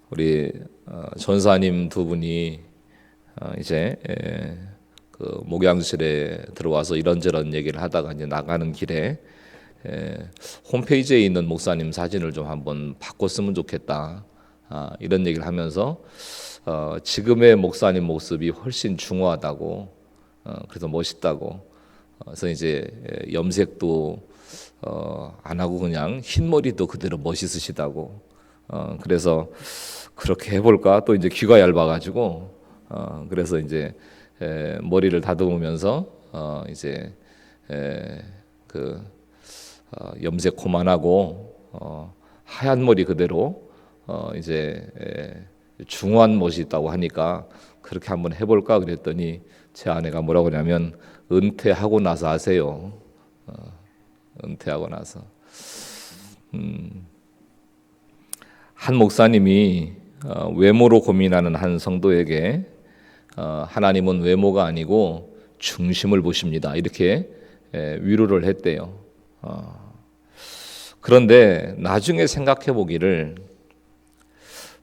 우리 전사님 두 분이 이제 그 목양실에 들어와서 이런저런 얘기를 하다가 이제 나가는 길에 홈페이지에 있는 목사님 사진을 좀 한번 바꿨으면 좋겠다, 이런 얘기를 하면서 지금의 목사님 모습이 훨씬 중후하다고, 그래서 멋있다고, 그래서 이제 염색도 안 하고 그냥 흰 머리도 그대로 멋있으시다고, 그래서 그렇게 해볼까, 또 이제 귀가 얇아가지고 그래서 이제 머리를 다듬으면서 이제 그 염색 그만하고 하얀 머리 그대로 이제 중후한 멋이 있다고 하니까 그렇게 한번 해볼까 그랬더니 제 아내가 뭐라고 하냐면 은퇴하고 나서 하세요. 은퇴하고 나서. 한 목사님이 외모로 고민하는 한 성도에게 하나님은 외모가 아니고 중심을 보십니다, 이렇게 위로를 했대요. 그런데 나중에 생각해 보기를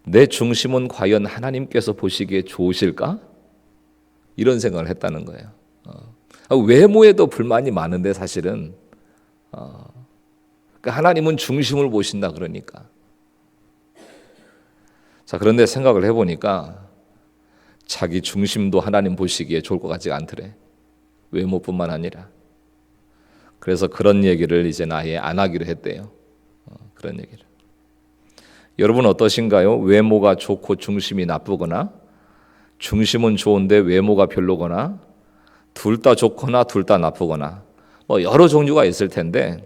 내 중심은 과연 하나님께서 보시기에 좋으실까? 이런 생각을 했다는 거예요. 외모에도 불만이 많은데 사실은 그러니까 하나님은 중심을 보신다 그러니까. 자, 그런데 생각을 해보니까 자기 중심도 하나님 보시기에 좋을 것 같지가 않더래. 외모뿐만 아니라. 그래서 그런 얘기를 이제 아예 안 하기로 했대요. 그런 얘기를. 여러분 어떠신가요? 외모가 좋고 중심이 나쁘거나, 중심은 좋은데 외모가 별로거나, 둘 다 좋거나 둘 다 나쁘거나, 뭐 여러 종류가 있을 텐데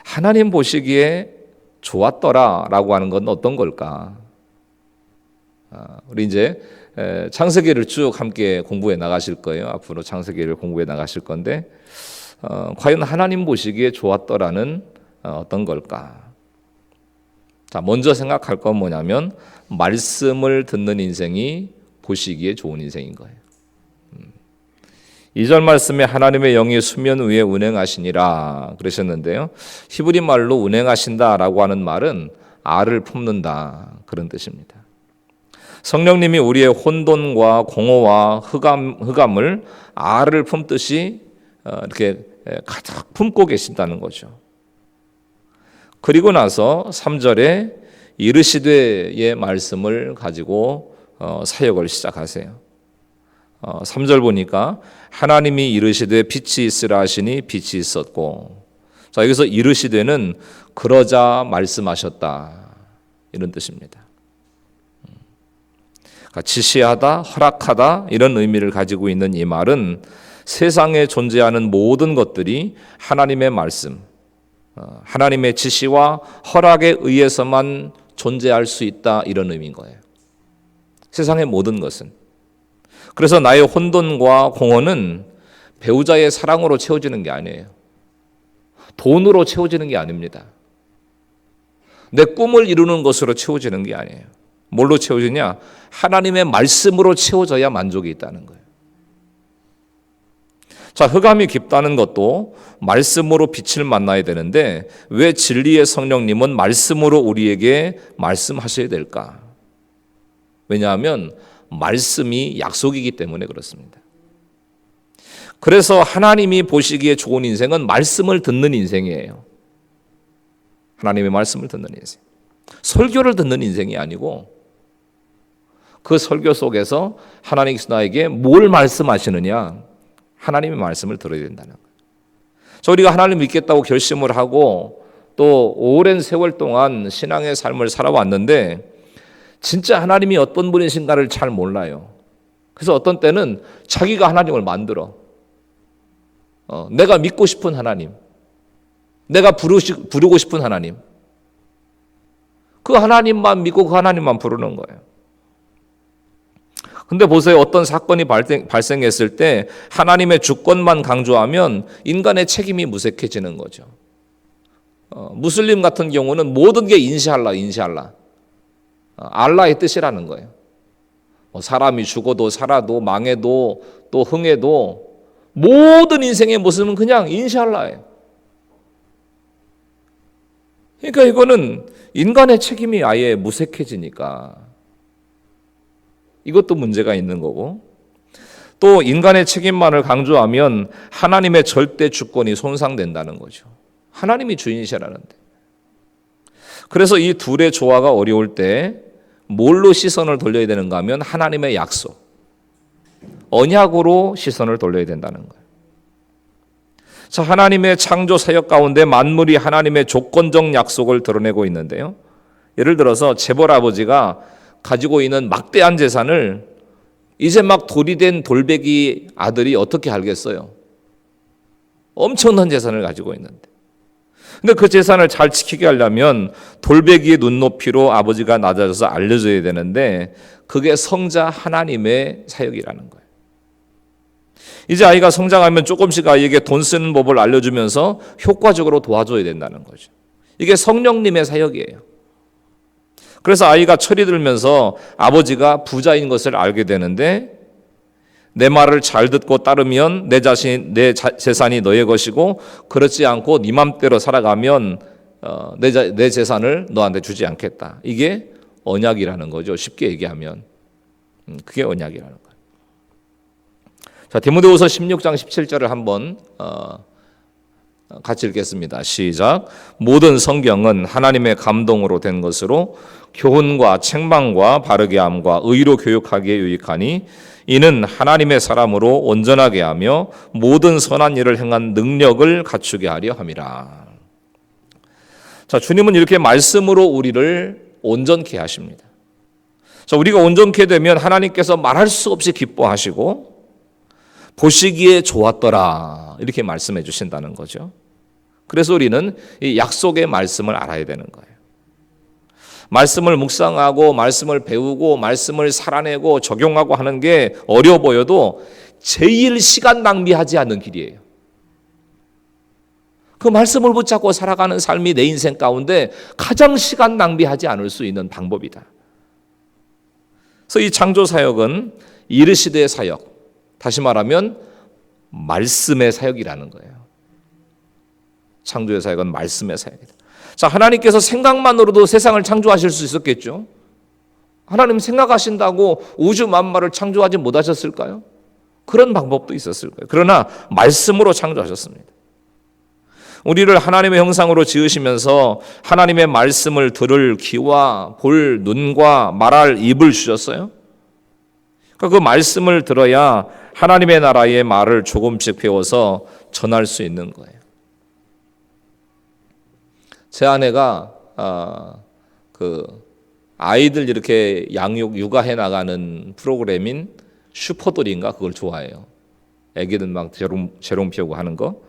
하나님 보시기에 좋았더라라고 하는 건 어떤 걸까? 우리 이제 창세기를 쭉 함께 공부해 나가실 거예요. 앞으로 창세기를 공부해 나가실 건데 과연 하나님 보시기에 좋았더라는 어떤 걸까? 자, 먼저 생각할 건 뭐냐면 말씀을 듣는 인생이 보시기에 좋은 인생인 거예요. 2절 말씀에 하나님의 영이 수면 위에 운행하시니라 그러셨는데요. 히브리 말로 운행하신다라고 하는 말은 알을 품는다, 그런 뜻입니다. 성령님이 우리의 혼돈과 공허와 흑암을 알을 품듯이 이렇게 가득 품고 계신다는 거죠. 그리고 나서 3절에 이르시되의 말씀을 가지고 사역을 시작하세요. 3절 보니까 하나님이 이르시되 빛이 있으라 하시니 빛이 있었고, 자, 여기서 이르시되는 그러자 말씀하셨다, 이런 뜻입니다. 지시하다, 허락하다, 이런 의미를 가지고 있는 이 말은 세상에 존재하는 모든 것들이 하나님의 말씀, 하나님의 지시와 허락에 의해서만 존재할 수 있다, 이런 의미인 거예요. 세상의 모든 것은. 그래서 나의 혼돈과 공허는 배우자의 사랑으로 채워지는 게 아니에요. 돈으로 채워지는 게 아닙니다. 내 꿈을 이루는 것으로 채워지는 게 아니에요. 뭘로 채워지냐? 하나님의 말씀으로 채워져야 만족이 있다는 거예요. 자, 흑암이 깊다는 것도 말씀으로 빛을 만나야 되는데 왜 진리의 성령님은 말씀으로 우리에게 말씀하셔야 될까? 왜냐하면 말씀이 약속이기 때문에 그렇습니다. 그래서 하나님이 보시기에 좋은 인생은 말씀을 듣는 인생이에요. 하나님의 말씀을 듣는 인생. 설교를 듣는 인생이 아니고 그 설교 속에서 하나님께서 나에게 뭘 말씀하시느냐, 하나님의 말씀을 들어야 된다는 거예요. 그래서 우리가 하나님을 믿겠다고 결심을 하고 또 오랜 세월 동안 신앙의 삶을 살아왔는데 진짜 하나님이 어떤 분이신가를 잘 몰라요. 그래서 어떤 때는 자기가 하나님을 만들어. 내가 믿고 싶은 하나님, 내가 부르고 싶은 하나님, 그 하나님만 믿고 그 하나님만 부르는 거예요. 근데 보세요. 어떤 사건이 발생했을 때 하나님의 주권만 강조하면 인간의 책임이 무색해지는 거죠. 무슬림 같은 경우는 모든 게 인시알라. 알라의 뜻이라는 거예요. 사람이 죽어도 살아도 망해도 또 흥해도 모든 인생의 모습은 그냥 인샬라예요. 그러니까 이거는 인간의 책임이 아예 무색해지니까 이것도 문제가 있는 거고, 또 인간의 책임만을 강조하면 하나님의 절대 주권이 손상된다는 거죠. 하나님이 주인이시라는데. 그래서 이 둘의 조화가 어려울 때 뭘로 시선을 돌려야 되는가 하면 하나님의 약속, 언약으로 시선을 돌려야 된다는 거예요. 자, 하나님의 창조 사역 가운데 만물이 하나님의 조건적 약속을 드러내고 있는데요. 예를 들어서 재벌 아버지가 가지고 있는 막대한 재산을 이제 막 돌이 된 돌배기 아들이 어떻게 알겠어요? 엄청난 재산을 가지고 있는데. 근데 그 재산을 잘 지키게 하려면 돌배기의 눈높이로 아버지가 낮아져서 알려줘야 되는데 그게 성자 하나님의 사역이라는 거예요. 이제 아이가 성장하면 조금씩 아이에게 돈 쓰는 법을 알려주면서 효과적으로 도와줘야 된다는 거죠. 이게 성령님의 사역이에요. 그래서 아이가 철이 들면서 아버지가 부자인 것을 알게 되는데 내 말을 잘 듣고 따르면 내 재산이 너의 것이고 그렇지 않고 네 맘대로 살아가면 내 재산을 너한테 주지 않겠다. 이게 언약이라는 거죠. 쉽게 얘기하면 그게 언약이라는 거예요. 자, 디모데후서 16장 17절을 한번 같이 읽겠습니다. 시작. 모든 성경은 하나님의 감동으로 된 것으로 교훈과 책망과 바르게 함과 의로 교육하기에 유익하니 이는 하나님의 사람으로 온전하게 하며 모든 선한 일을 행한 능력을 갖추게 하려 함이라. 자, 주님은 이렇게 말씀으로 우리를 온전케 하십니다. 자, 우리가 온전케 되면 하나님께서 말할 수 없이 기뻐하시고 보시기에 좋았더라 이렇게 말씀해 주신다는 거죠. 그래서 우리는 이 약속의 말씀을 알아야 되는 거예요. 말씀을 묵상하고 말씀을 배우고 말씀을 살아내고 적용하고 하는 게 어려워 보여도 제일 시간 낭비하지 않는 길이에요. 그 말씀을 붙잡고 살아가는 삶이 내 인생 가운데 가장 시간 낭비하지 않을 수 있는 방법이다. 그래서 이 창조 사역은 이르시되 사역, 다시 말하면 말씀의 사역이라는 거예요. 창조의 사역은 말씀의 사역이다. 자, 하나님께서 생각만으로도 세상을 창조하실 수 있었겠죠? 하나님 생각하신다고 우주 만물을 창조하지 못하셨을까요? 그런 방법도 있었을 거예요. 그러나 말씀으로 창조하셨습니다. 우리를 하나님의 형상으로 지으시면서 하나님의 말씀을 들을 귀와 볼 눈과 말할 입을 주셨어요. 그 말씀을 들어야 하나님의 나라의 말을 조금씩 배워서 전할 수 있는 거예요. 제 아내가 아이들 이렇게 양육 육아해 나가는 프로그램인 슈퍼돌인가 그걸 좋아해요. 애기들 막 재롱 피우고 하는 거.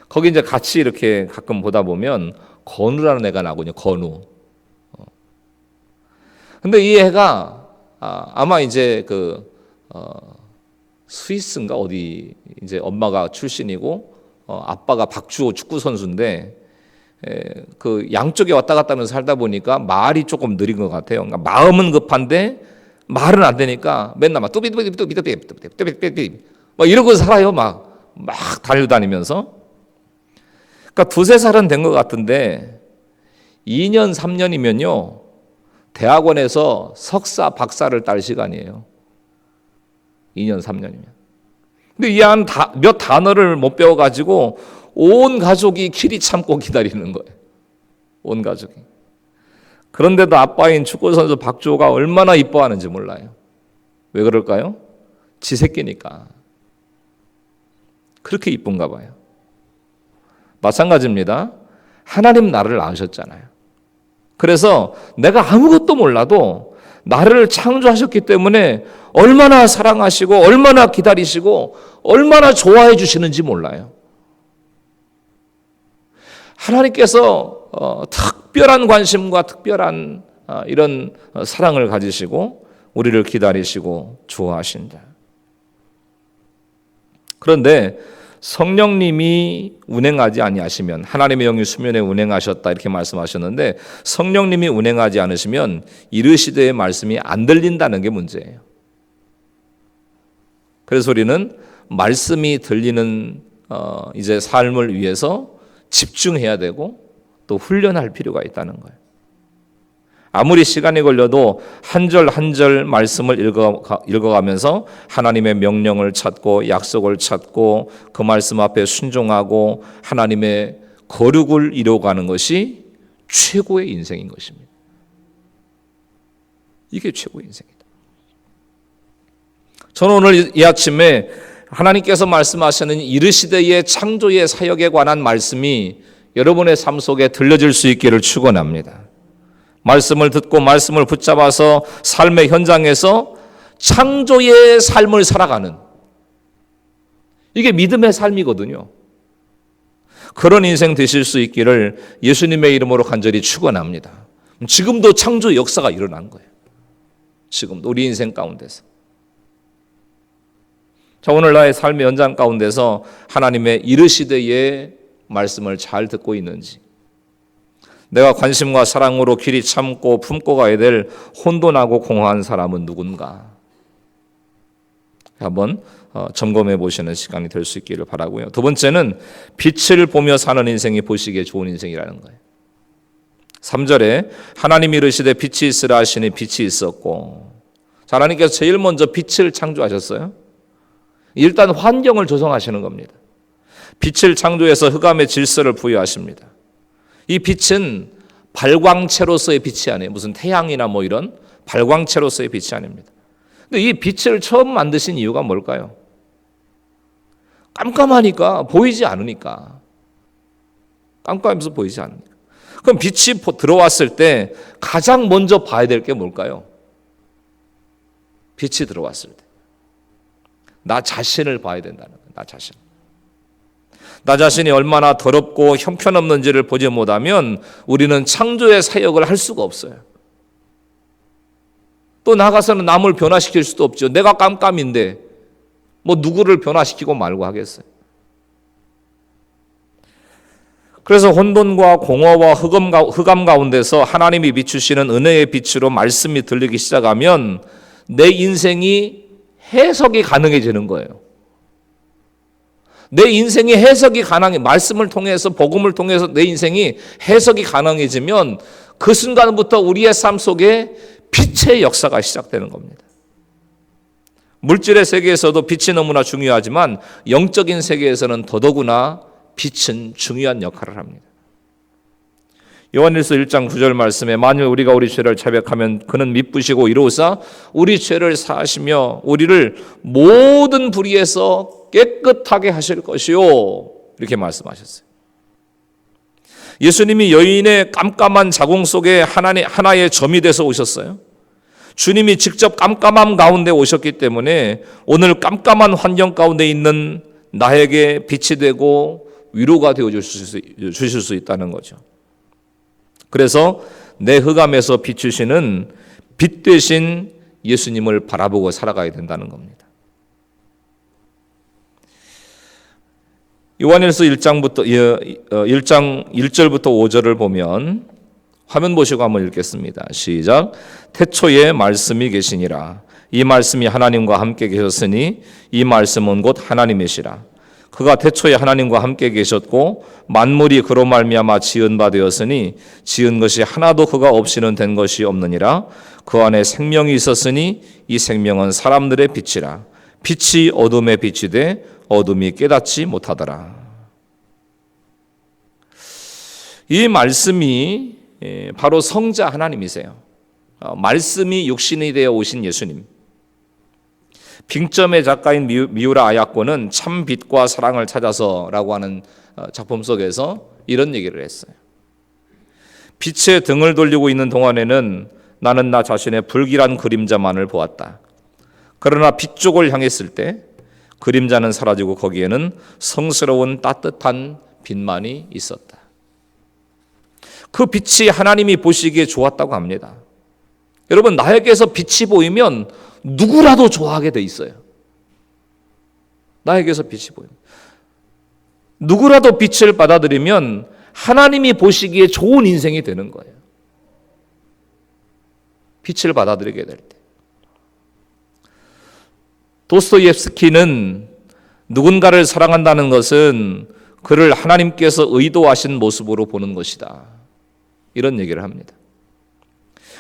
거기 이제 같이 이렇게 가끔 보다 보면 건우라는 애가 나오거든요. 건우. 근데 이 애가 아마 이제 스위스인가 어디 이제 엄마가 출신이고 아빠가 박주호 축구 선수인데 그 양쪽에 왔다 갔다 하면서 살다 보니까 말이 조금 느린 것 같아요. 그러니까 마음은 급한데 말은 안 되니까 맨날 막 뚜비뚜비뚜비뚜비뚜비뚜비뚜비 막 이러고 살아요. 막 달려다니면서. 그러니까 2-3살은 된 것 같은데 2년 3년이면요 대학원에서 석사 박사를 딸 시간이에요. 2년 3년이면. 근데 이 한 몇 단어를 못 배워가지고 온 가족이 길이 참고 기다리는 거예요. 온 가족이. 그런데도 아빠인 축구선수 박주호가 얼마나 이뻐하는지 몰라요. 왜 그럴까요? 지 새끼니까. 그렇게 이쁜가 봐요. 마찬가지입니다. 하나님 나를 낳으셨잖아요. 그래서 내가 아무것도 몰라도 나를 창조하셨기 때문에 얼마나 사랑하시고 얼마나 기다리시고 얼마나 좋아해 주시는지 몰라요. 하나님께서 특별한 관심과 특별한 이런 사랑을 가지시고 우리를 기다리시고 좋아하신다. 그런데 성령님이 운행하지 아니하시면 하나님의 영이 수면에 운행하셨다 이렇게 말씀하셨는데 성령님이 운행하지 않으시면 이르시되의 말씀이 안 들린다는 게 문제예요. 그래서 우리는 말씀이 들리는 이제 삶을 위해서 집중해야 되고 또 훈련할 필요가 있다는 거예요. 아무리 시간이 걸려도 한 절 한 절 말씀을 읽어가면서 하나님의 명령을 찾고 약속을 찾고 그 말씀 앞에 순종하고 하나님의 거룩을 이루어가는 것이 최고의 인생인 것입니다. 이게 최고의 인생이다. 저는 오늘 이 아침에 하나님께서 말씀하시는 이르시되의 창조의 사역에 관한 말씀이 여러분의 삶 속에 들려질 수 있기를 축원합니다. 말씀을 듣고 말씀을 붙잡아서 삶의 현장에서 창조의 삶을 살아가는, 이게 믿음의 삶이거든요. 그런 인생 되실 수 있기를 예수님의 이름으로 간절히 축원합니다. 지금도 창조 역사가 일어난 거예요. 지금도 우리 인생 가운데서. 자, 오늘 나의 삶의 현장 가운데서 하나님의 이르시되의 말씀을 잘 듣고 있는지, 내가 관심과 사랑으로 길이 참고 품고 가야 될 혼돈하고 공허한 사람은 누군가 한번 점검해 보시는 시간이 될 수 있기를 바라고요. 두 번째는 빛을 보며 사는 인생이 보시기에 좋은 인생이라는 거예요. 3절에 하나님이 이르시되 빛이 있으라 하시니 빛이 있었고, 하나님께서 제일 먼저 빛을 창조하셨어요. 일단 환경을 조성하시는 겁니다. 빛을 창조해서 흑암의 질서를 부여하십니다. 이 빛은 발광체로서의 빛이 아니에요. 무슨 태양이나 뭐 이런 발광체로서의 빛이 아닙니다. 근데 이 빛을 처음 만드신 이유가 뭘까요? 깜깜하니까, 보이지 않으니까. 깜깜하면서 보이지 않으니까. 그럼 빛이 들어왔을 때 가장 먼저 봐야 될 게 뭘까요? 빛이 들어왔을 때 나 자신을 봐야 된다는 거예요. 나 자신. 나 자신이 얼마나 더럽고 형편없는지를 보지 못하면 우리는 창조의 사역을 할 수가 없어요. 또 나가서는 남을 변화시킬 수도 없죠. 내가 깜깜인데 뭐 누구를 변화시키고 말고 하겠어요. 그래서 혼돈과 공허와 흑암 가운데서 하나님이 비추시는 은혜의 빛으로 말씀이 들리기 시작하면 내 인생이 해석이 가능해지는 거예요. 내 인생이 해석이 가능해, 말씀을 통해서, 복음을 통해서 내 인생이 해석이 가능해지면 그 순간부터 우리의 삶 속에 빛의 역사가 시작되는 겁니다. 물질의 세계에서도 빛이 너무나 중요하지만 영적인 세계에서는 더더구나 빛은 중요한 역할을 합니다. 요한일서 1장 9절 말씀에 만일 우리가 우리 죄를 자백하면 그는 미쁘시고 이로사 우리 죄를 사하시며 우리를 모든 불의에서 깨끗하게 하실 것이요, 이렇게 말씀하셨어요. 예수님이 여인의 깜깜한 자궁 속에 하나의 점이 돼서 오셨어요. 주님이 직접 깜깜함 가운데 오셨기 때문에 오늘 깜깜한 환경 가운데 있는 나에게 빛이 되고 위로가 되어 주실 수 있다는 거죠. 그래서 내 흑암에서 비추시는 빛 되신 예수님을 바라보고 살아가야 된다는 겁니다. 요한일서 1장 1절부터 5절을 보면, 화면 보시고 한번 읽겠습니다. 시작. 태초에 말씀이 계시니라. 이 말씀이 하나님과 함께 계셨으니 이 말씀은 곧 하나님이시라. 그가 태초에 하나님과 함께 계셨고 만물이 그로 말미암아 지은 바 되었으니 지은 것이 하나도 그가 없이는 된 것이 없느니라. 그 안에 생명이 있었으니 이 생명은 사람들의 빛이라. 빛이 어둠에 빛이 돼 어둠이 깨닫지 못하더라. 이 말씀이 바로 성자 하나님이세요. 말씀이 육신이 되어 오신 예수님. 빙점의 작가인 미우라 아야코는 참 빛과 사랑을 찾아서라고 하는 작품 속에서 이런 얘기를 했어요. 빛에 등을 돌리고 있는 동안에는 나는 나 자신의 불길한 그림자만을 보았다. 그러나 빛 쪽을 향했을 때 그림자는 사라지고 거기에는 성스러운 따뜻한 빛만이 있었다. 그 빛이 하나님이 보시기에 좋았다고 합니다. 여러분, 나에게서 빛이 보이면 누구라도 좋아하게 돼 있어요. 나에게서 빛이 보이면. 누구라도 빛을 받아들이면 하나님이 보시기에 좋은 인생이 되는 거예요. 빛을 받아들이게 될 때. 도스토옙스키는 누군가를 사랑한다는 것은 그를 하나님께서 의도하신 모습으로 보는 것이다, 이런 얘기를 합니다.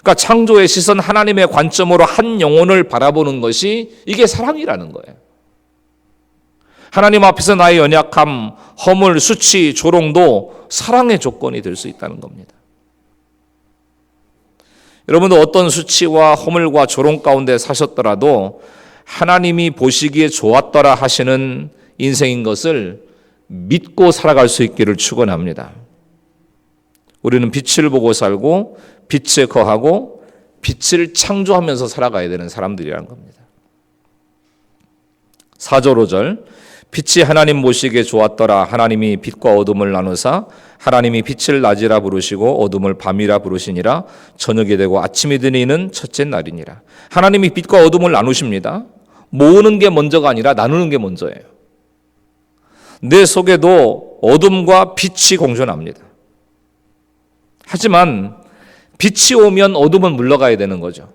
그러니까 창조의 시선, 하나님의 관점으로 한 영혼을 바라보는 것이 이게 사랑이라는 거예요. 하나님 앞에서 나의 연약함, 허물, 수치, 조롱도 사랑의 조건이 될 수 있다는 겁니다. 여러분도 어떤 수치와 허물과 조롱 가운데 사셨더라도 하나님이 보시기에 좋았더라 하시는 인생인 것을 믿고 살아갈 수 있기를 축원합니다. 우리는 빛을 보고 살고 빛에 거하고 빛을 창조하면서 살아가야 되는 사람들이라는 겁니다. 4절 5절 빛이 하나님 보시기에 좋았더라. 하나님이 빛과 어둠을 나누사 하나님이 빛을 낮이라 부르시고 어둠을 밤이라 부르시니라. 저녁이 되고 아침이 되니는 첫째 날이니라. 하나님이 빛과 어둠을 나누십니다. 모으는 게 먼저가 아니라 나누는 게 먼저예요. 내 속에도 어둠과 빛이 공존합니다. 하지만 빛이 오면 어둠은 물러가야 되는 거죠.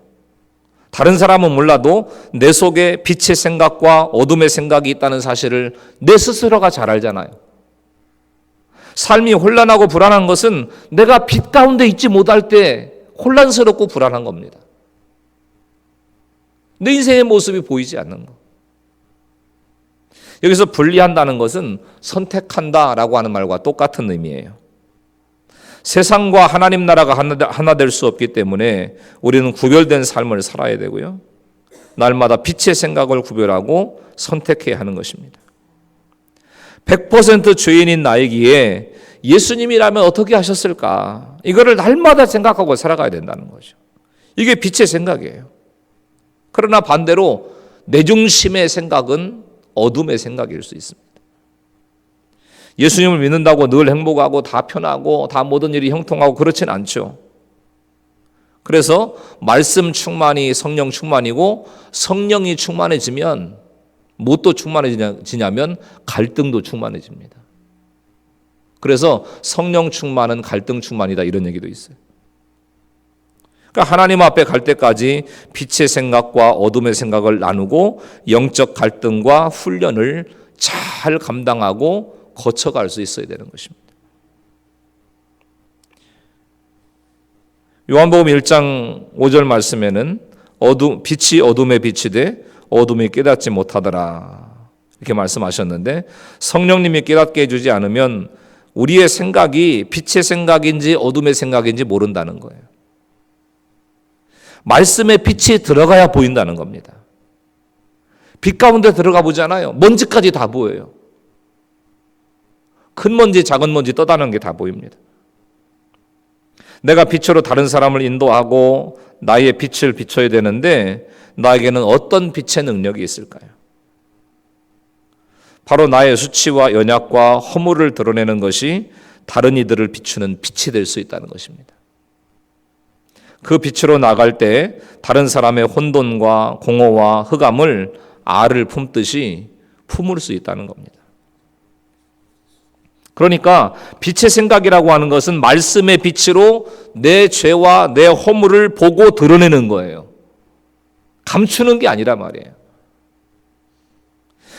다른 사람은 몰라도 내 속에 빛의 생각과 어둠의 생각이 있다는 사실을 내 스스로가 잘 알잖아요. 삶이 혼란하고 불안한 것은 내가 빛 가운데 있지 못할 때 혼란스럽고 불안한 겁니다. 내 인생의 모습이 보이지 않는 거. 여기서 분리한다는 것은 선택한다라고 하는 말과 똑같은 의미예요. 세상과 하나님 나라가 하나 될 수 없기 때문에 우리는 구별된 삶을 살아야 되고요. 날마다 빛의 생각을 구별하고 선택해야 하는 것입니다. 100% 죄인인 나이기에 예수님이라면 어떻게 하셨을까? 이거를 날마다 생각하고 살아가야 된다는 거죠. 이게 빛의 생각이에요. 그러나 반대로 내 중심의 생각은 어둠의 생각일 수 있습니다. 예수님을 믿는다고 늘 행복하고 다 편하고 다 모든 일이 형통하고 그렇진 않죠. 그래서 말씀 충만이 성령 충만이고 성령이 충만해지면 무엇도 충만해지냐면 갈등도 충만해집니다. 그래서 성령 충만은 갈등 충만이다 이런 얘기도 있어요. 그러니까 하나님 앞에 갈 때까지 빛의 생각과 어둠의 생각을 나누고 영적 갈등과 훈련을 잘 감당하고 거쳐갈 수 있어야 되는 것입니다. 요한복음 1장 5절 말씀에는 빛이 어둠에 비치되 어둠이 깨닫지 못하더라 이렇게 말씀하셨는데 성령님이 깨닫게 해주지 않으면 우리의 생각이 빛의 생각인지 어둠의 생각인지 모른다는 거예요. 말씀에 빛이 들어가야 보인다는 겁니다. 빛 가운데 들어가 보잖아요. 먼지까지 다 보여요. 큰 먼지, 작은 먼지 떠다니는 게 다 보입니다. 내가 빛으로 다른 사람을 인도하고 나의 빛을 비춰야 되는데 나에게는 어떤 빛의 능력이 있을까요? 바로 나의 수치와 연약과 허물을 드러내는 것이 다른 이들을 비추는 빛이 될 수 있다는 것입니다. 그 빛으로 나갈 때 다른 사람의 혼돈과 공허와 흑암을 알을 품듯이 품을 수 있다는 겁니다. 그러니까 빛의 생각이라고 하는 것은 말씀의 빛으로 내 죄와 내 허물을 보고 드러내는 거예요. 감추는 게 아니라 말이에요.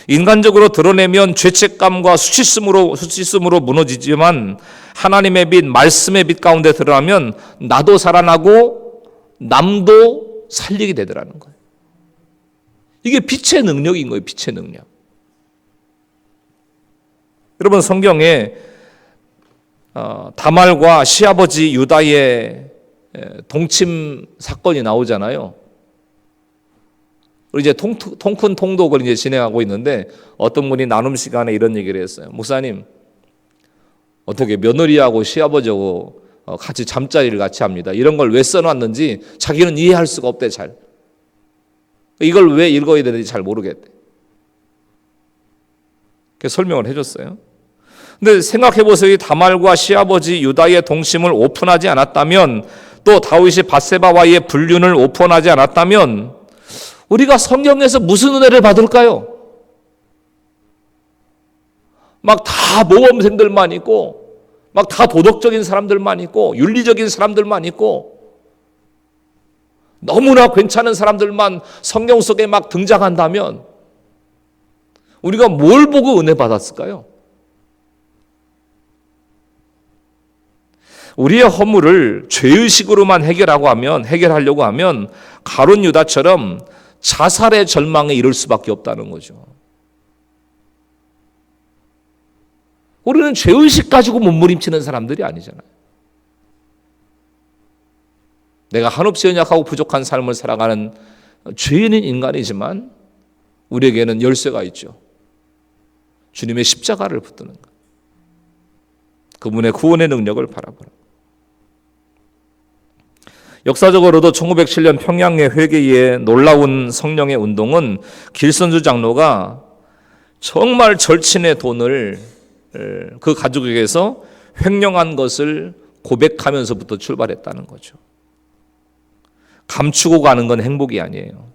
인간적으로 드러내면 죄책감과 수치심으로 무너지지만 하나님의 빛, 말씀의 빛 가운데 드러나면 나도 살아나고 남도 살리게 되더라는 거예요. 이게 빛의 능력인 거예요. 빛의 능력. 여러분 성경에 다말과 시아버지 유다의 동침 사건이 나오잖아요. 이제 통큰 통독을 이제 진행하고 있는데 어떤 분이 나눔 시간에 이런 얘기를 했어요. 목사님, 어떻게 며느리하고 시아버지하고 같이 잠자리를 같이 합니다. 이런 걸 왜 써놨는지 자기는 이해할 수가 없대 잘. 이걸 왜 읽어야 되는지 잘 모르겠대. 그래서 설명을 해줬어요. 근데 생각해보세요. 다말과 시아버지 유다의 동침을 오픈하지 않았다면 또 다윗이 밧세바와의 불륜을 오픈하지 않았다면 우리가 성경에서 무슨 은혜를 받을까요? 막 다 모범생들만 있고 막 다 도덕적인 사람들만 있고 윤리적인 사람들만 있고 너무나 괜찮은 사람들만 성경 속에 막 등장한다면 우리가 뭘 보고 은혜 받았을까요? 우리의 허물을 죄의식으로만 해결하려고 하면 가룟 유다처럼 자살의 절망에 이를 수밖에 없다는 거죠. 우리는 죄의식 가지고 몸부림치는 사람들이 아니잖아요. 내가 한없이 연약하고 부족한 삶을 살아가는 죄인인 인간이지만 우리에게는 열쇠가 있죠. 주님의 십자가를 붙드는 것. 그분의 구원의 능력을 바라보는 것. 역사적으로도 1907년 평양의 회개의 놀라운 성령의 운동은 길선주 장로가 정말 절친의 돈을 그 가족에게서 횡령한 것을 고백하면서부터 출발했다는 거죠. 감추고 가는 건 행복이 아니에요.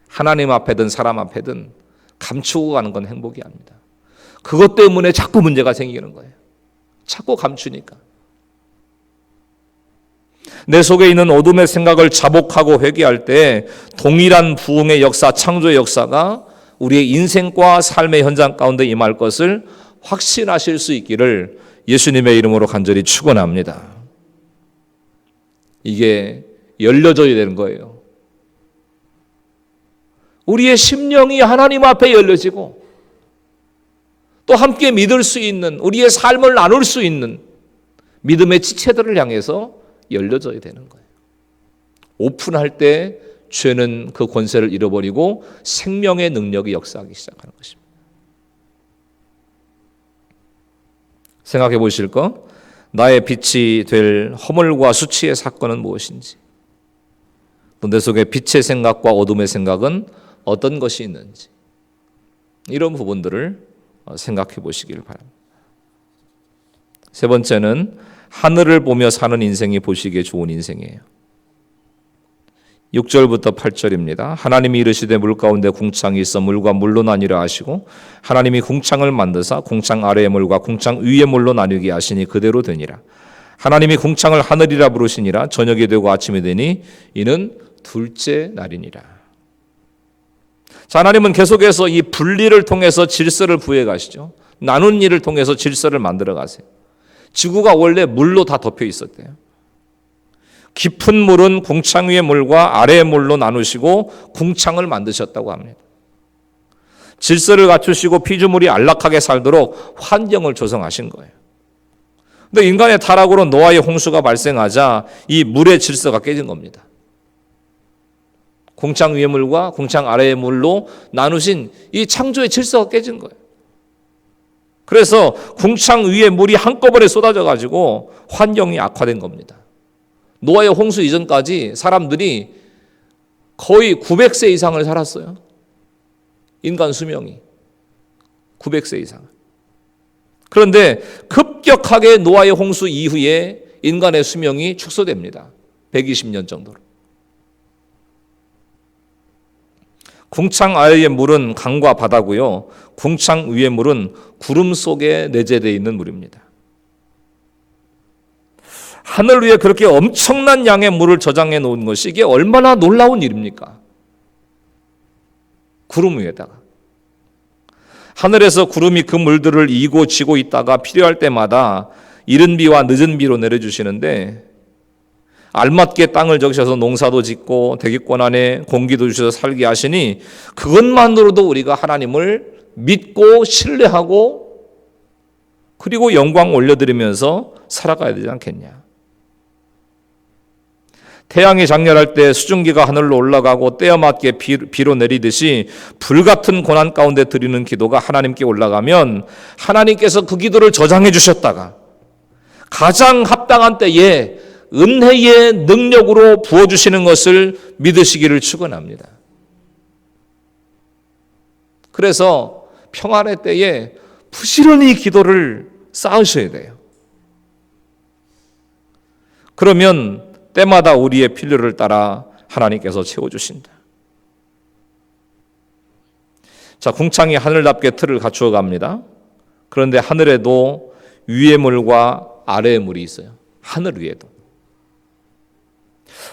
하나님 앞에든 사람 앞에든 감추고 가는 건 행복이 아닙니다. 그것 때문에 자꾸 문제가 생기는 거예요. 자꾸 감추니까. 내 속에 있는 어둠의 생각을 자복하고 회개할 때 동일한 부흥의 역사, 창조의 역사가 우리의 인생과 삶의 현장 가운데 임할 것을 확신하실 수 있기를 예수님의 이름으로 간절히 축원합니다. 이게 열려져야 되는 거예요. 우리의 심령이 하나님 앞에 열려지고 또 함께 믿을 수 있는, 우리의 삶을 나눌 수 있는 믿음의 지체들을 향해서 열려져야 되는 거예요. 오픈할 때 죄는 그 권세를 잃어버리고 생명의 능력이 역사하기 시작하는 것입니다. 생각해 보실 거, 나의 빛이 될 허물과 수치의 사건은 무엇인지, 또 내 속에 빛의 생각과 어둠의 생각은 어떤 것이 있는지, 이런 부분들을 생각해 보시길 바랍니다. 세 번째는 하늘을 보며 사는 인생이 보시기에 좋은 인생이에요. 6절부터 8절입니다. 하나님이 이르시되 물 가운데 궁창이 있어 물과 물로 나뉘라 하시고 하나님이 궁창을 만드사 궁창 아래의 물과 궁창 위의 물로 나뉘게 하시니 그대로 되니라. 하나님이 궁창을 하늘이라 부르시니라. 저녁이 되고 아침이 되니 이는 둘째 날이니라. 자, 하나님은 계속해서 이 분리를 통해서 질서를 부여해 가시죠. 나눈 일을 통해서 질서를 만들어 가세요. 지구가 원래 물로 다 덮여 있었대요. 깊은 물은 궁창 위의 물과 아래의 물로 나누시고 궁창을 만드셨다고 합니다. 질서를 갖추시고 피조물이 안락하게 살도록 환경을 조성하신 거예요. 근데 인간의 타락으로 노아의 홍수가 발생하자 이 물의 질서가 깨진 겁니다. 궁창 위의 물과 궁창 아래의 물로 나누신 이 창조의 질서가 깨진 거예요. 그래서 궁창 위에 물이 한꺼번에 쏟아져 가지고 환경이 악화된 겁니다. 노아의 홍수 이전까지 사람들이 거의 900세 이상을 살았어요. 인간 수명이 900세 이상. 그런데 급격하게 노아의 홍수 이후에 인간의 수명이 축소됩니다. 120년 정도로. 궁창 아래의 물은 강과 바다고요. 궁창 위의 물은 구름 속에 내재되어 있는 물입니다. 하늘 위에 그렇게 엄청난 양의 물을 저장해 놓은 것이 이게 얼마나 놀라운 일입니까? 구름 위에다가. 하늘에서 구름이 그 물들을 이고 지고 있다가 필요할 때마다 이른 비와 늦은 비로 내려주시는데 알맞게 땅을 적셔서 농사도 짓고 대기권 안에 공기도 주셔서 살게 하시니 그것만으로도 우리가 하나님을 믿고 신뢰하고 그리고 영광 올려드리면서 살아가야 되지 않겠냐. 태양이 장렬할 때 수증기가 하늘로 올라가고 때에 맞게 비로 내리듯이 불같은 고난 가운데 드리는 기도가 하나님께 올라가면 하나님께서 그 기도를 저장해 주셨다가 가장 합당한 때에 은혜의 능력으로 부어주시는 것을 믿으시기를 축원합니다. 그래서 평안의 때에 부지런히 기도를 쌓으셔야 돼요. 그러면 때마다 우리의 필요를 따라 하나님께서 채워주신다. 자, 궁창이 하늘답게 틀을 갖추어 갑니다. 그런데 하늘에도 위의 물과 아래의 물이 있어요. 하늘 위에도.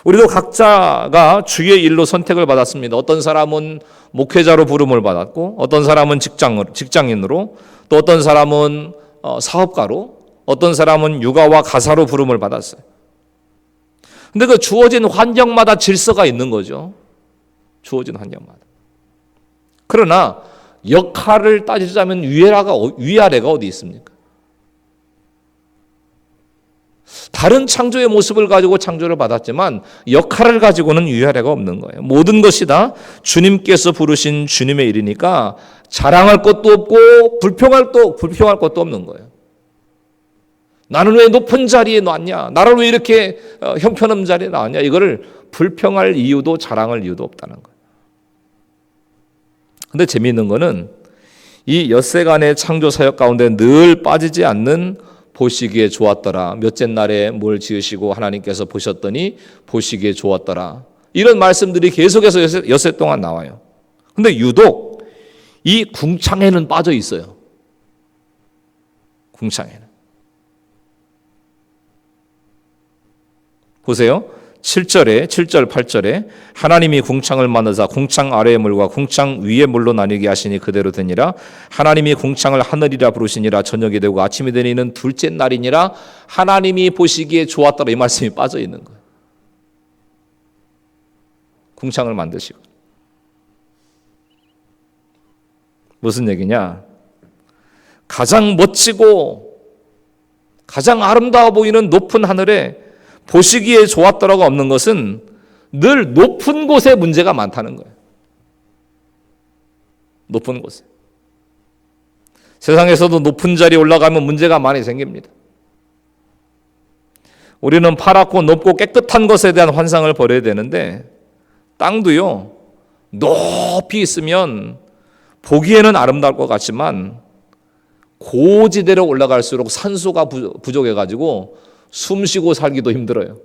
우리도 각자가 주의 일로 선택을 받았습니다. 어떤 사람은 목회자로 부름을 받았고 어떤 사람은 직장인으로 또 어떤 사람은 사업가로 어떤 사람은 육아와 가사로 부름을 받았어요. 근데 그 주어진 환경마다 질서가 있는 거죠. 주어진 환경마다. 그러나 역할을 따지자면 위아래가 어디 있습니까? 다른 창조의 모습을 가지고 창조를 받았지만 역할을 가지고는 위아래가 없는 거예요. 모든 것이 다 주님께서 부르신 주님의 일이니까 자랑할 것도 없고 불평할 것도 없는 거예요. 나는 왜 높은 자리에 놨냐? 나를 왜 이렇게 형편없는 자리에 놨냐? 이거를 불평할 이유도 자랑할 이유도 없다는 거예요. 근데 재미있는 거는 이 엿새간의 창조 사역 가운데 늘 빠지지 않는 보시기에 좋았더라. 몇째 날에 뭘 지으시고 하나님께서 보셨더니 보시기에 좋았더라. 이런 말씀들이 계속해서 엿새 동안 나와요. 근데 유독 이 궁창에는 빠져 있어요. 궁창에는. 보세요. 7절, 8절에 하나님이 궁창을 만드사 궁창 아래의 물과 궁창 위의 물로 나뉘게 하시니 그대로 되니라. 하나님이 궁창을 하늘이라 부르시니라. 저녁이 되고 아침이 되니는 둘째 날이니라. 하나님이 보시기에 좋았더라. 이 말씀이 빠져 있는 거예요. 궁창을 만드시고. 무슨 얘기냐? 가장 멋지고 가장 아름다워 보이는 높은 하늘에 보시기에 좋았더라가 없는 것은 늘 높은 곳에 문제가 많다는 거예요. 높은 곳에. 세상에서도 높은 자리에 올라가면 문제가 많이 생깁니다. 우리는 파랗고 높고 깨끗한 것에 대한 환상을 버려야 되는데 땅도요, 높이 있으면 보기에는 아름다울 것 같지만 고지대로 올라갈수록 산소가 부족해가지고 숨쉬고 살기도 힘들어요.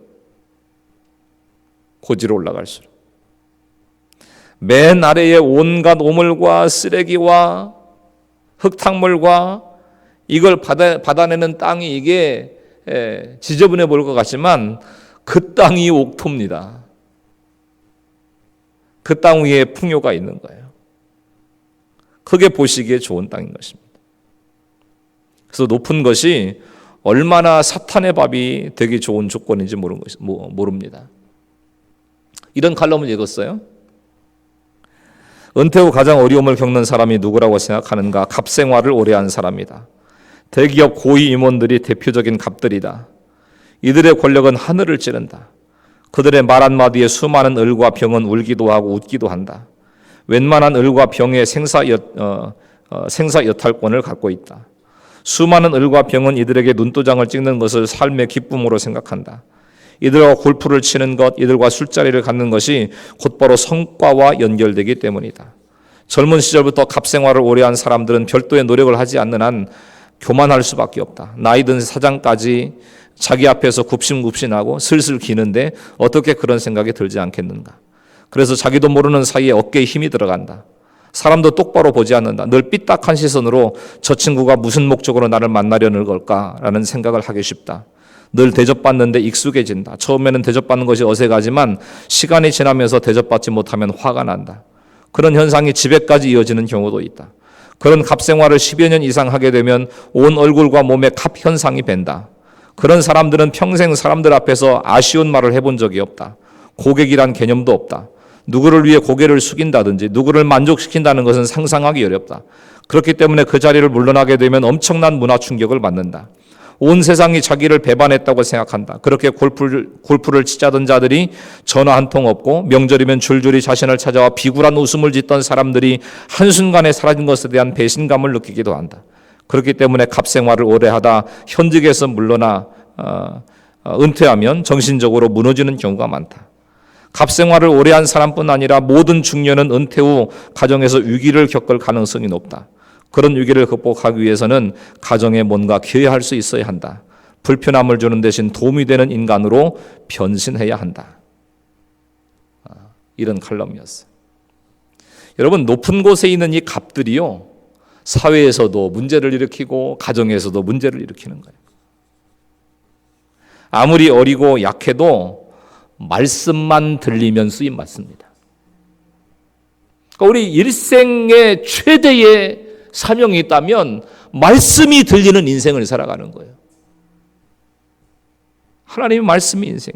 고지로 올라갈수록. 맨 아래에 온갖 오물과 쓰레기와 흙탕물과 이걸 받아내는 땅이 이게 지저분해 보일 것 같지만 그 땅이 옥토입니다. 그 땅 위에 풍요가 있는 거예요. 크게 보시기에 좋은 땅인 것입니다. 그래서 높은 것이 얼마나 사탄의 밥이 되기 좋은 조건인지 모릅니다. 이런 칼럼을 읽었어요. 은퇴 후 가장 어려움을 겪는 사람이 누구라고 생각하는가? 갑생활을 오래 한 사람이다. 대기업 고위 임원들이 대표적인 갑들이다. 이들의 권력은 하늘을 찌른다. 그들의 말 한마디에 수많은 을과 병은 울기도 하고 웃기도 한다. 웬만한 을과 병의 생사여탈권을 갖고 있다. 수많은 을과 병은 이들에게 눈도장을 찍는 것을 삶의 기쁨으로 생각한다. 이들과 골프를 치는 것, 이들과 술자리를 갖는 것이 곧바로 성과와 연결되기 때문이다. 젊은 시절부터 갑생활을 오래 한 사람들은 별도의 노력을 하지 않는 한 교만할 수밖에 없다. 나이 든 사장까지 자기 앞에서 굽신굽신하고 슬슬 기는데 어떻게 그런 생각이 들지 않겠는가. 그래서 자기도 모르는 사이에 어깨에 힘이 들어간다. 사람도 똑바로 보지 않는다. 늘 삐딱한 시선으로 저 친구가 무슨 목적으로 나를 만나려는 걸까라는 생각을 하기 쉽다. 늘 대접받는데 익숙해진다. 처음에는 대접받는 것이 어색하지만 시간이 지나면서 대접받지 못하면 화가 난다. 그런 현상이 집에까지 이어지는 경우도 있다. 그런 갑생활을 10여 년 이상 하게 되면 온 얼굴과 몸에 갑 현상이 밴다. 그런 사람들은 평생 사람들 앞에서 아쉬운 말을 해본 적이 없다. 고객이란 개념도 없다. 누구를 위해 고개를 숙인다든지 누구를 만족시킨다는 것은 상상하기 어렵다. 그렇기 때문에 그 자리를 물러나게 되면 엄청난 문화 충격을 받는다. 온 세상이 자기를 배반했다고 생각한다. 그렇게 골프를 치자던 자들이 전화 한 통 없고 명절이면 줄줄이 자신을 찾아와 비굴한 웃음을 짓던 사람들이 한순간에 사라진 것에 대한 배신감을 느끼기도 한다. 그렇기 때문에 갑생활을 오래 하다 현직에서 물러나 은퇴하면 정신적으로 무너지는 경우가 많다. 갑생활을 오래 한 사람뿐 아니라 모든 중년은 은퇴 후 가정에서 위기를 겪을 가능성이 높다. 그런 위기를 극복하기 위해서는 가정에 뭔가 기여할 수 있어야 한다. 불편함을 주는 대신 도움이 되는 인간으로 변신해야 한다. 이런 칼럼이었어요. 여러분, 높은 곳에 있는 이 갑들이요, 사회에서도 문제를 일으키고 가정에서도 문제를 일으키는 거예요. 아무리 어리고 약해도 말씀만 들리면 쓰임 받습니다. 그러니까 우리 일생의 최대의 사명이 있다면 말씀이 들리는 인생을 살아가는 거예요. 하나님의 말씀이 인생.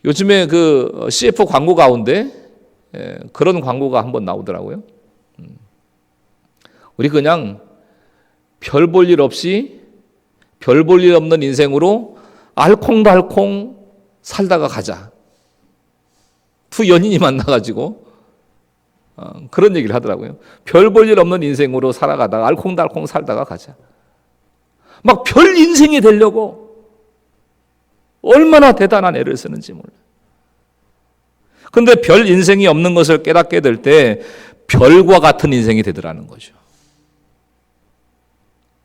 요즘에 그 CF 광고 가운데 그런 광고가 한번 나오더라고요. 우리 그냥 별 볼 일 없이 별 볼 일 없는 인생으로 알콩달콩 살다가 가자. 두 연인이 만나가지고 그런 얘기를 하더라고요. 별 볼 일 없는 인생으로 살아가다가 알콩달콩 살다가 가자. 막 별 인생이 되려고 얼마나 대단한 애를 쓰는지 몰라요. 그런데 별 인생이 없는 것을 깨닫게 될 때 별과 같은 인생이 되더라는 거죠.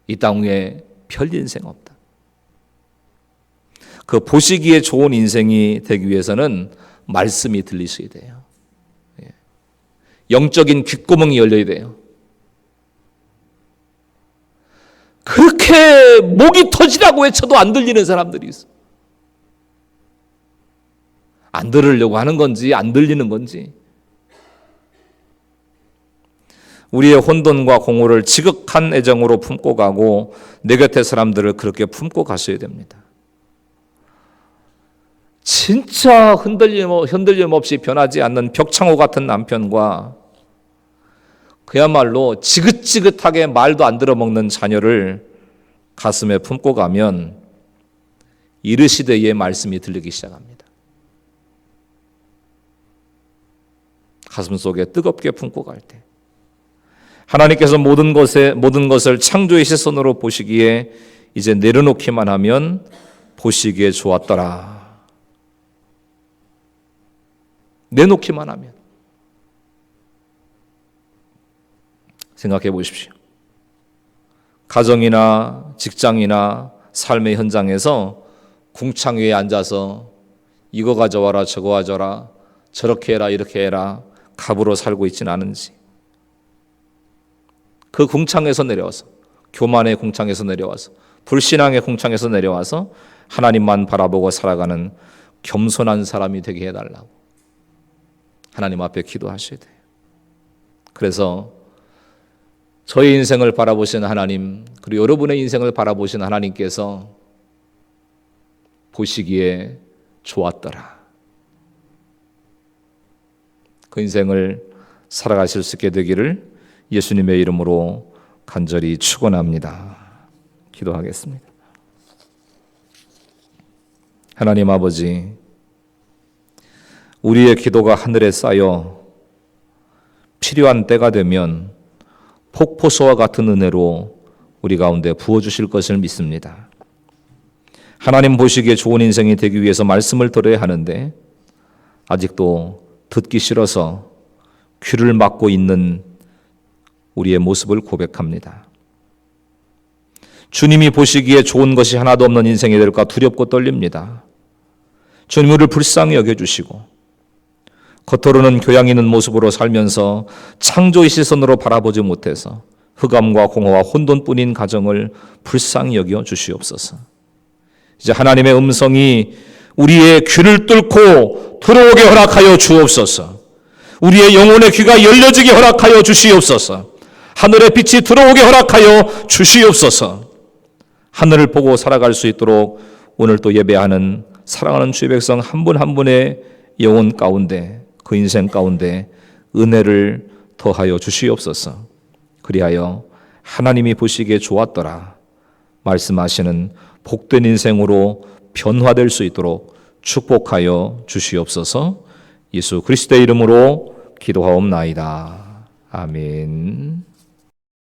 이 땅 위에 별 인생 없다. 그 보시기에 좋은 인생이 되기 위해서는 말씀이 들리셔야 돼요. 영적인 귓구멍이 열려야 돼요. 그렇게 목이 터지라고 외쳐도 안 들리는 사람들이 있어. 안 들으려고 하는 건지 안 들리는 건지. 우리의 혼돈과 공허를 지극한 애정으로 품고 가고 내 곁의 사람들을 그렇게 품고 가셔야 됩니다. 진짜 흔들림 없이 변하지 않는 벽창호 같은 남편과 그야말로 지긋지긋하게 말도 안 들어먹는 자녀를 가슴에 품고 가면 이르시되의 말씀이 들리기 시작합니다. 가슴 속에 뜨겁게 품고 갈 때 하나님께서 모든 것을 창조의 시선으로 보시기에 이제 내려놓기만 하면 보시기에 좋았더라. 내놓기만 하면. 생각해 보십시오. 가정이나 직장이나 삶의 현장에서 궁창 위에 앉아서 이거 가져와라 저거 가져와라 저렇게 해라 이렇게 해라 갑으로 살고 있지는 않은지, 그 궁창에서 내려와서, 교만의 궁창에서 내려와서, 불신앙의 궁창에서 내려와서 하나님만 바라보고 살아가는 겸손한 사람이 되게 해달라고 하나님 앞에 기도하셔야 돼요. 그래서 저의 인생을 바라보시는 하나님, 그리고 여러분의 인생을 바라보시는 하나님께서 보시기에 좋았더라. 그 인생을 살아가실 수 있게 되기를 예수님의 이름으로 간절히 축원합니다. 기도하겠습니다. 하나님 아버지, 우리의 기도가 하늘에 쌓여 필요한 때가 되면 폭포수와 같은 은혜로 우리 가운데 부어주실 것을 믿습니다. 하나님 보시기에 좋은 인생이 되기 위해서 말씀을 들어야 하는데 아직도 듣기 싫어서 귀를 막고 있는 우리의 모습을 고백합니다. 주님이 보시기에 좋은 것이 하나도 없는 인생이 될까 두렵고 떨립니다. 주님 우리를 불쌍히 여겨주시고 겉으로는 교양 있는 모습으로 살면서 창조의 시선으로 바라보지 못해서 흑암과 공허와 혼돈뿐인 가정을 불쌍히 여겨 주시옵소서. 이제 하나님의 음성이 우리의 귀를 뚫고 들어오게 허락하여 주옵소서. 우리의 영혼의 귀가 열려지게 허락하여 주시옵소서. 하늘의 빛이 들어오게 허락하여 주시옵소서. 하늘을 보고 살아갈 수 있도록 오늘 또 예배하는 사랑하는 주의 백성 한 분 한 분의 영혼 가운데, 그 인생 가운데 은혜를 더하여 주시옵소서. 그리하여 하나님이 보시기에 좋았더라 말씀하시는 복된 인생으로 변화될 수 있도록 축복하여 주시옵소서. 예수 그리스도의 이름으로 기도하옵나이다. 아멘.